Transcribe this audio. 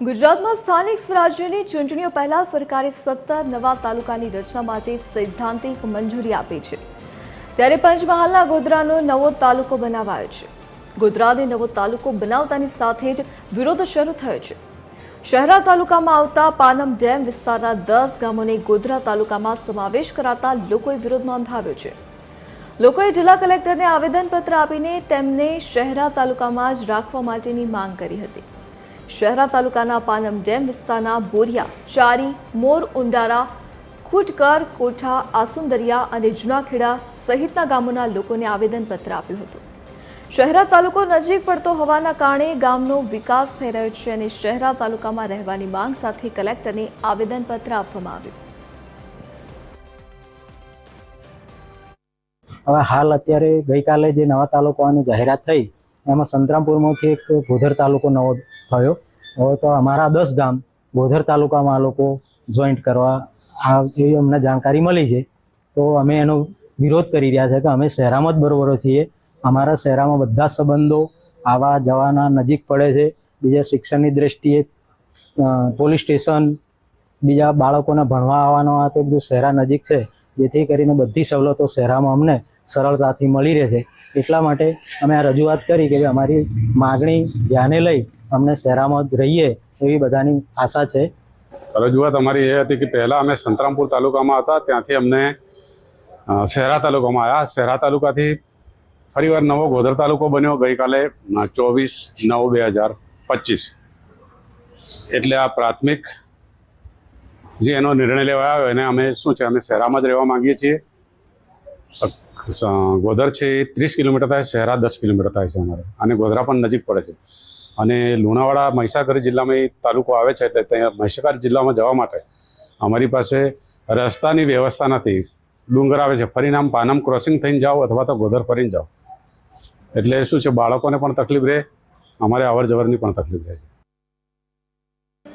ગુજરાતમાં સ્થાનિક સ્વરાજ્યની ચૂંટણીઓ પહેલા સરકારે 17 નવા તાલુકાની રચના માટે સૈદ્ધાંતિક મંજૂરી આપી છે। ત્યારે પંચમહાલના ગોધરાનો નવો તાલુકો બનાવાયો છે। ગોધરાને નવો તાલુકો બનાવતાની સાથે જ વિરોધ શરૂ થયો છે। શહેરા તાલુકામાં આવતા પાનમ ડેમ વિસ્તારના 10 ગામોને ગોધરા તાલુકામાં સમાવેશ કરાતા લોકોએ વિરોધ નોંધાવ્યો છે। લોકોએ જિલ્લા કલેક્ટરને આવેદનપત્ર આપીને તેમને શહેરા તાલુકામાં જ રાખવા માટેની માંગ કરી હતી। શહેરા તાલુકાના પાનમ ડેમ વિસ્તારના બોરિયા, ચારી, મોર ઉંડારા, ખૂટકર, કોઠા, આસુંદરિયા અને જૂનાખેડા સહિતના ગામોના લોકોને આવેદનપત્ર આપ્યું હતું। શહેરા તાલુકો નજીક પડતો હોવાના કારણે ગામનો વિકાસ થઈ રહ્યો છે અને શહેરા તાલુકામાં રહેવાની માંગ સાથે કલેક્ટરને આવેદનપત્ર આપવામાં આવ્યું। હવે હાલ અત્યારે ગઈકાલે જે નવા તાલુકાની જાહેરાત થઈ એમાં સંતરામપુરમાંથી એક ગોધર તાલુકો નવો થયો। હવે તો અમારા 10 ગામ ગોધર તાલુકામાં આ લોકો જોઈન્ટ કરવા એવી અમને જાણકારી મળી છે। તો અમે એનો વિરોધ કરી રહ્યા છે કે અમે શહેરામાં જ બરોબર છીએ। અમારા શહેરામાં બધા સંબંધો આવા જવાના નજીક પડે છે। બીજા શિક્ષણની દ્રષ્ટિએ પોલીસ સ્ટેશન, બીજા બાળકોને ભણવા આવવાનો આ તે બધું શહેરા નજીક છે, જેથી કરીને બધી સવલતો શહેરામાં અમને સરળતાથી મળી રહે છે। એટલા માટે અમે આ રજૂઆત કરી કે અમારી માગણી ધ્યાને લઈ અમને શહેરામાં જ રહીએ એવી બધાની આશા છે। રજૂઆત અમારી એ હતી કે પહેલાં અમે સંતરામપુર તાલુકામાં હતા, ત્યાંથી અમને શહેરા તાલુકામાં આવ્યા। શહેરા તાલુકાથી ફરીવાર નવો ગોધર તાલુકો બન્યો ગઈકાલે 24/9/2025। એટલે આ પ્રાથમિક જે એનો નિર્ણય લેવા આવ્યો એને અમે શું છે, અમે શહેરામાં જ રહેવા માંગીએ છીએ। ગોધર છે એ 30 કિલોમીટર થાય, શહેરા 10 કિલોમીટર થાય છે અમારે, અને ગોધરા પણ નજીક પડે છે। અને લુણાવાડા મહીસાગર જિલ્લામાં એ તાલુકો આવે છે, એટલે ત્યાં મહીસાગર જિલ્લામાં જવા માટે અમારી પાસે રસ્તાની વ્યવસ્થા નથી। ડુંગર આવે છે, ફરીને આમ પાનમ ક્રોસિંગ થઈને જાઓ અથવા તો ગોધર ફરીને જાઓ, એટલે શું છે બાળકોને પણ તકલીફ રહે, અમારે અવર જવરની પણ તકલીફ રહે છે।